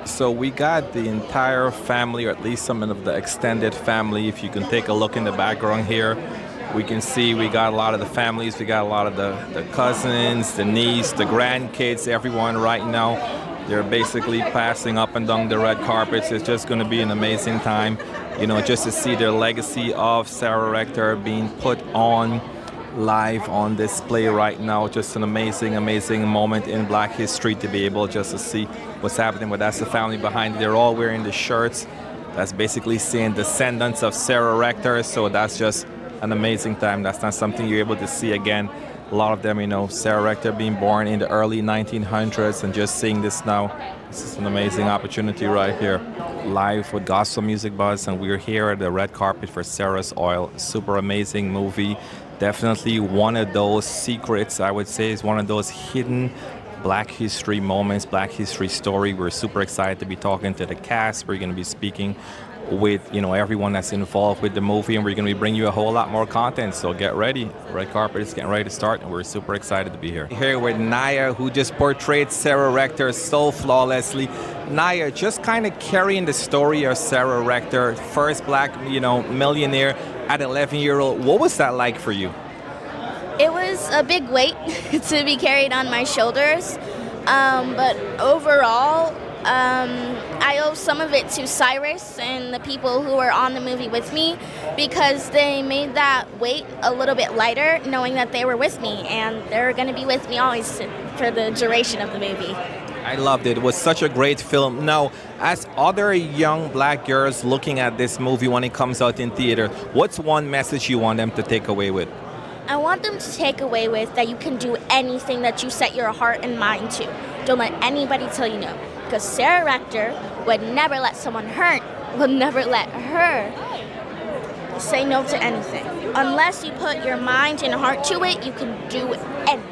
So we got the entire family, or at least some of the extended family. If you can take a look in the background here, we can see we got a lot of the families. We got a lot of the cousins, the niece, the grandkids, everyone right now. They're basically passing up and down the red carpets. It's just going to be an amazing time, just to see their legacy of Sarah Rector being put on live on display right now. Just an amazing, amazing moment in Black history to be able just to see what's happening. But that's the family behind it. They're all wearing the shirts that's basically saying descendants of Sarah Rector. So that's just an amazing time. That's not something you're able to see again. A lot of them, Sarah Rector being born in the early 1900s, and just seeing this now, this is an amazing opportunity right here. Live with Gospel Music Buzz, and we're here at the red carpet for Sarah's Oil. Super amazing movie. Definitely one of those secrets, I would say, is one of those hidden Black history moments, Black history story. We're super excited to be talking to the cast. We're going to be speaking with everyone that's involved with the movie, and we're going to be bringing you a whole lot more content. So get ready. Red carpet is getting ready to start, and we're super excited to be here. Here with Naya, who just portrayed Sarah Rector so flawlessly. Naya, just kind of carrying the story of Sarah Rector, first Black, millionaire at 11-year-old. What was that like for you? It was a big weight to be carried on my shoulders, but overall, I owe some of it to Cyrus and the people who were on the movie with me, because they made that weight a little bit lighter, knowing that they were with me, and they're going to be with me always for the duration of the movie. I loved it. It was such a great film. Now, as other young Black girls looking at this movie when it comes out in theater, what's one message you want them to take away with? I want them to take away with that you can do anything that you set your heart and mind to. Don't let anybody tell you no. Because Sarah Rector would never let someone hurt, would never let her say no to anything. Unless you put your mind and heart to it, you can do anything.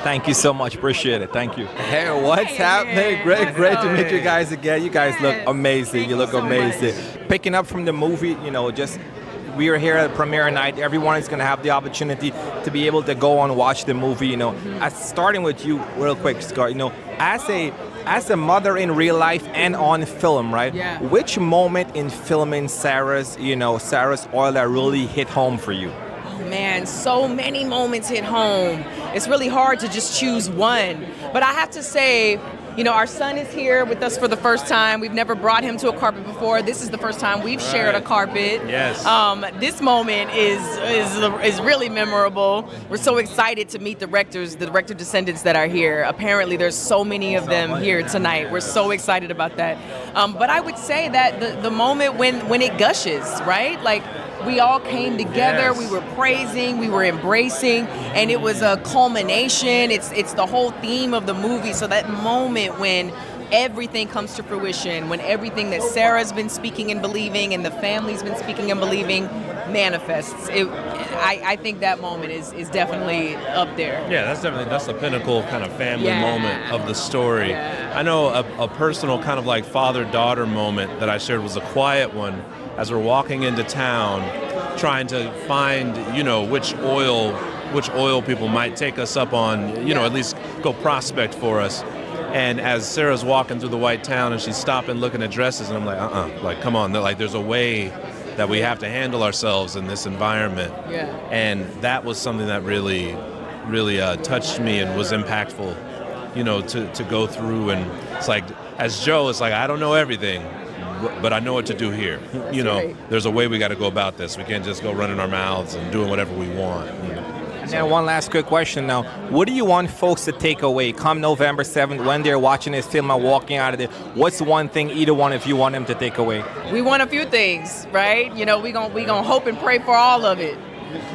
Thank you so much. Appreciate it. Thank you. Hey, what's happening? Great to meet you guys again. You guys look amazing. You look amazing. Picking up from the movie, just we are here at premiere night. Everyone is going to have the opportunity to be able to go and watch the movie. Starting with you real quick, Scott. As a mother in real life and on film, right? Yeah. Which moment in filming Sarah's Oil that really hit home for you? Oh man, so many moments hit home. It's really hard to just choose one. But I have to say, our son is here with us for the first time. We've never brought him to a carpet before. This is the first time we've shared a carpet. Yes. This moment is really memorable. We're so excited to meet the Rectors, the Rector descendants that are here. Apparently, there's so many of them here tonight. We're so excited about that. But I would say that the moment when it gushes, right? Like, we all came together, Yes. we were praising, we were embracing, and it was a culmination. It's the whole theme of the movie. So that moment when everything comes to fruition, when everything that Sarah's been speaking and believing and the family's been speaking and believing manifests, I think that moment is definitely up there. Yeah, that's the pinnacle kind of family Yeah. moment of the story. Yeah. I know a personal kind of like father-daughter moment that I shared was a quiet one as we're walking into town trying to find, which oil people might take us up on, at least go prospect for us. And as Sarah's walking through the white town and she's stopping looking at dresses, and I'm like, like, come on, there's a way that we have to handle ourselves in this environment. Yeah. And that was something that really touched me and was impactful, to go through. And it's like, as Joe, it's like, I don't know everything, but I know what to do here. right. There's a way we got to go about this. We can't just go running our mouths and doing whatever we want. And then one last quick question now. What do you want folks to take away come November 7th when they're watching this film and walking out of it? What's one thing either one if you want them to take away? We want a few things, right? We gonna hope and pray for all of it.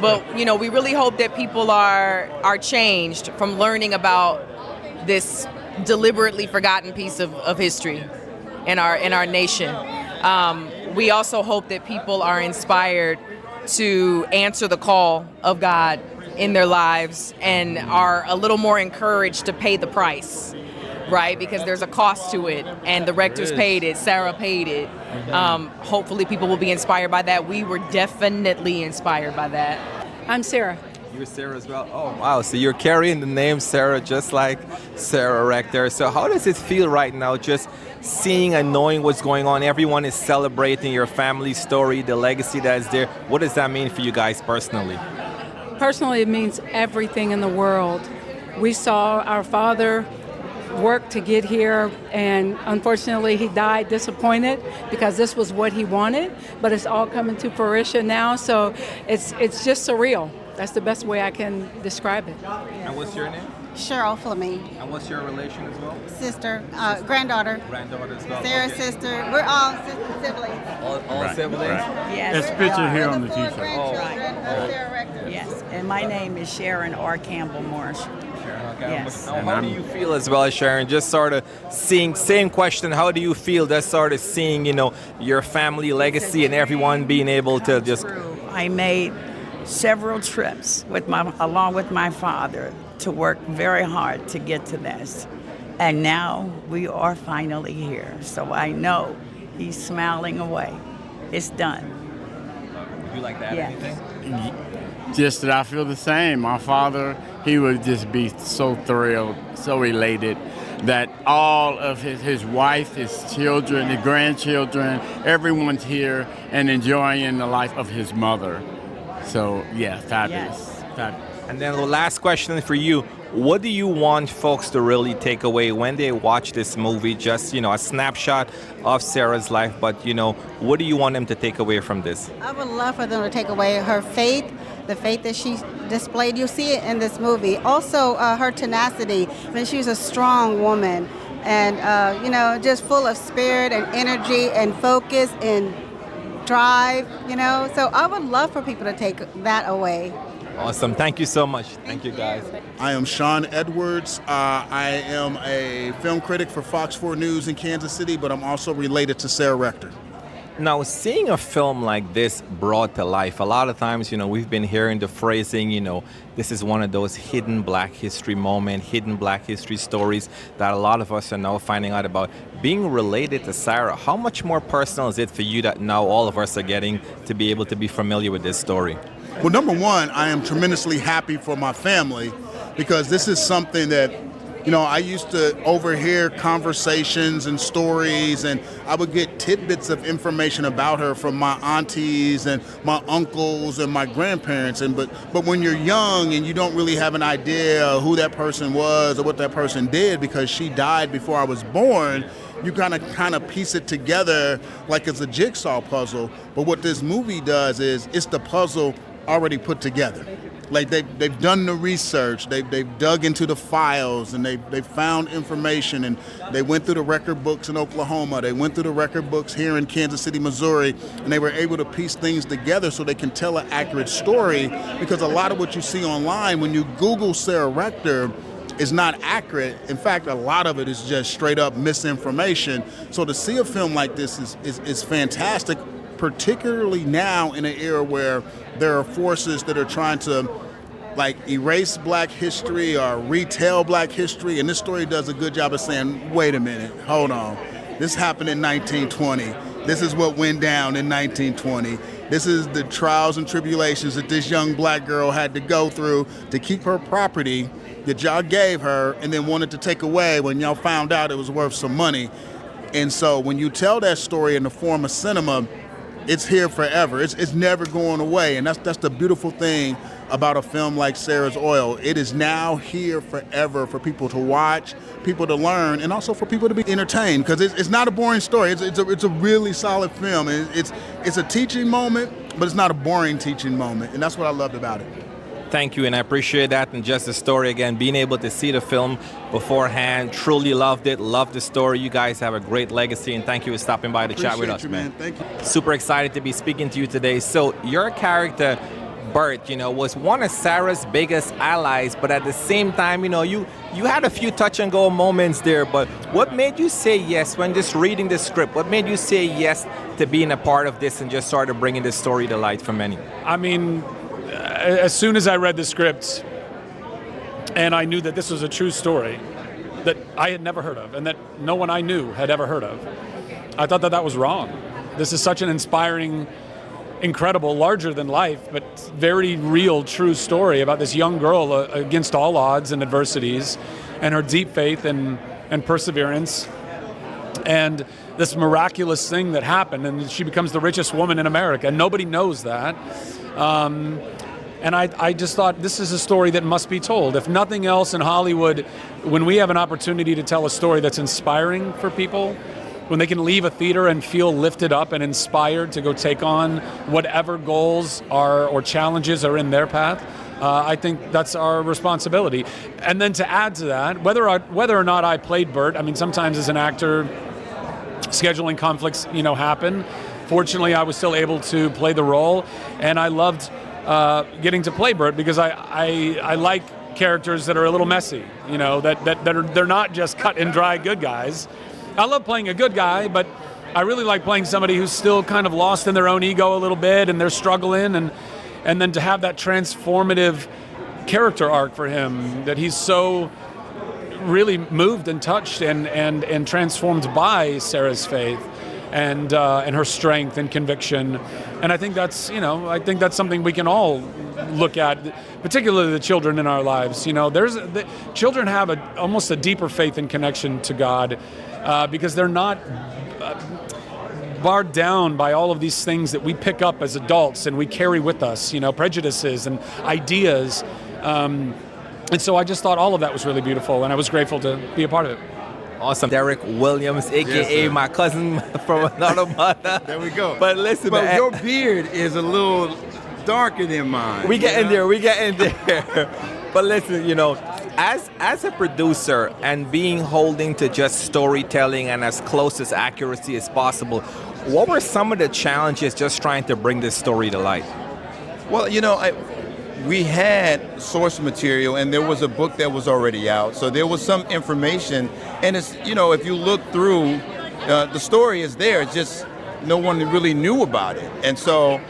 But, we really hope that people are changed from learning about this deliberately forgotten piece of history in our nation. We also hope that people are inspired to answer the call of God in their lives and are a little more encouraged to pay the price, right? Because there's a cost to it, and the Rectors paid it, Sarah paid it. Hopefully people will be inspired by that. We were definitely inspired by that. I'm Sarah. You're Sarah as well? Oh, wow. So you're carrying the name Sarah just like Sarah Rector. So how does it feel right now just seeing and knowing what's going on? Everyone is celebrating your family story, the legacy that is there. What does that mean for you guys personally? Personally, it means everything in the world. We saw our father work to get here, and unfortunately he died disappointed because this was what he wanted, but it's all coming to fruition now, so it's just surreal. That's the best way I can describe it. And what's your name? Cheryl Fleming, And what's your relation as well? sister, granddaughter, Granddaughter as well? Sarah's Okay. sister. We're all siblings. All siblings? Yes. It's pictured here on the We're the four t-shirt. grandchildren of Sarah Rector. Yes, and my name is Sharon R. Campbell Morris. Yes. Now, how do you feel as well, Sharon? Just sort of seeing, same question, how do you feel just sort of seeing, your family legacy and everyone being able to just... I made several trips along with my father to work very hard to get to this. And now we are finally here. So I know he's smiling away. It's done. Would you like to add Yes. anything? Just that I feel the same. My father, he would just be so thrilled, so elated that all of his wife, his children, the grandchildren, everyone's here and enjoying the life of his mother. So, yeah, fabulous. Yes. Fabulous. And then the last question for you, what do you want folks to really take away when they watch this movie? Just, a snapshot of Sarah's life, but, what do you want them to take away from this? I would love for them to take away her faith, the faith that she displayed. You'll see it in this movie. Also, her tenacity. I mean, she was a strong woman and, just full of spirit and energy and focus and drive, So I would love for people to take that away. Awesome. Thank you so much. Thank you, guys. I am Shawn Edwards. I am a film critic for Fox 4 News in Kansas City, but I'm also related to Sarah Rector. Now, seeing a film like this brought to life, a lot of times, we've been hearing the phrasing, this is one of those hidden Black history moments, hidden Black history stories that a lot of us are now finding out about. Being related to Sarah, how much more personal is it for you that now all of us are getting to be able to be familiar with this story? Well, number one, I am tremendously happy for my family because this is something that, I used to overhear conversations and stories, and I would get tidbits of information about her from my aunties and my uncles and my grandparents. But when you're young and you don't really have an idea who that person was or what that person did because she died before I was born, you kind of piece it together like it's a jigsaw puzzle. But what this movie does is it's the puzzle already put together. Like they've done the research, they've dug into the files, and they've found information, and they went through the record books in Oklahoma, they went through the record books here in Kansas City, Missouri, and they were able to piece things together so they can tell an accurate story, because a lot of what you see online when you Google Sarah Rector is not accurate. In fact, a lot of it is just straight up misinformation. So to see a film like this is fantastic, particularly now in an era where there are forces that are trying to erase Black history or retell Black history, and this story does a good job of saying, wait a minute, hold on, this happened in 1920, this is what went down in 1920, this is the trials and tribulations that this young Black girl had to go through to keep her property that y'all gave her and then wanted to take away when y'all found out it was worth some money. And so when you tell that story in the form of cinema, it's here forever. It's never going away, and that's the beautiful thing about a film like Sarah's Oil. It is now here forever for people to watch, people to learn, and also for people to be entertained, because it's not a boring story. It's a really solid film. It's a teaching moment, but it's not a boring teaching moment, and that's what I loved about it. Thank you, and I appreciate that. And just the story again, being able to see the film beforehand, truly loved it, loved the story. You guys have a great legacy, and thank you for stopping by to chat with us, man. Thank you. Super excited to be speaking to you today. So your character, Bert, was one of Sarah's biggest allies, but at the same time, you had a few touch and go moments there. But what made you say yes when just reading the script? What made you say yes to being a part of this and just sort of bringing this story to light for many? I mean, as soon as I read the script and I knew that this was a true story that I had never heard of and that no one I knew had ever heard of, I thought that was wrong. This is such an inspiring incredible, larger than life, but very real, true story about this young girl against all odds and adversities, and her deep faith and perseverance, and this miraculous thing that happened, and she becomes the richest woman in America, and nobody knows that. And I just thought, this is a story that must be told. If nothing else in Hollywood, when we have an opportunity to tell a story that's inspiring for people, when they can leave a theater and feel lifted up and inspired to go take on whatever goals are or challenges are in their path, I think that's our responsibility. And then to add to that, whether or not I played Bert, I mean, sometimes as an actor, scheduling conflicts, happen. Fortunately, I was still able to play the role, and I loved getting to play Bert because I like characters that are a little messy, they're not just cut and dry good guys. I love playing a good guy, but I really like playing somebody who's still kind of lost in their own ego a little bit, and they're struggling, and then to have that transformative character arc for him, that he's so really moved and touched and transformed by Sarah's faith and her strength and conviction. And I think that's something we can all look at, particularly the children in our lives. Children have almost a deeper faith and connection to God because they're not barred down by all of these things that we pick up as adults and we carry with us, prejudices and ideas. And so I just thought all of that was really beautiful, and I was grateful to be a part of it. Awesome. Derek Williams, a.k.a. my cousin from another mother. There we go. But listen, but man, your beard is a little darker than mine. We get in there. But listen, as a producer and holding to just storytelling and as close as accuracy as possible, what were some of the challenges just trying to bring this story to life? Well, we had source material, and there was a book that was already out, so there was some information. And it's, if you look through, the story is there. It's just no one really knew about it, and so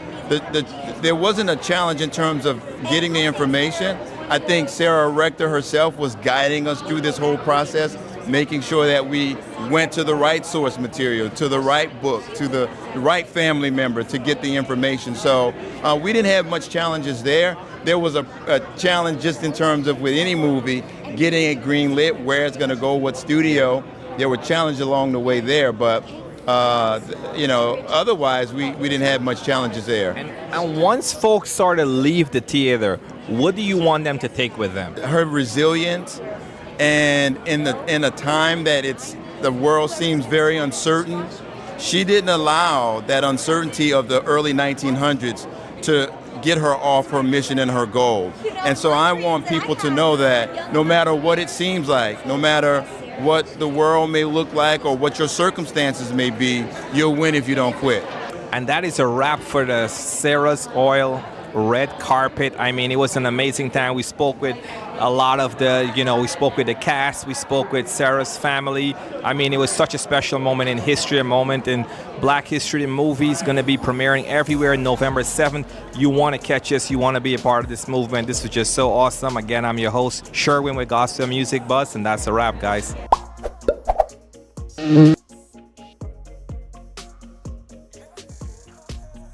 there wasn't a challenge in terms of getting the information. I think Sarah Rector herself was guiding us through this whole process, making sure that we went to the right source material, to the right book, to the right family member to get the information. So we didn't have much challenges there. There was a challenge just in terms of with any movie, getting it greenlit, where it's going to go, what studio. There were challenges along the way there, but otherwise we didn't have much challenges there. And once folks sort of leave the theater, what do you want them to take with them? Her resilience, and in a time that the world seems very uncertain, she didn't allow that uncertainty of the early 1900s to get her off her mission and her goal. And so I want people to know that no matter what it seems like, no matter what the world may look like or what your circumstances may be, you'll win if you don't quit. And that is a wrap for the Sarah's Oil red carpet. I mean, it was an amazing time. We spoke with a lot of we spoke with the cast, we spoke with Sarah's family. I mean, it was such a special moment in history, a moment in Black history. Movies going to be premiering everywhere November 7th. You want to catch us, you want to be a part of this movement. This was just so awesome. Again, I'm your host, Sherwin with Gospel Music Buzz, and that's a wrap, guys.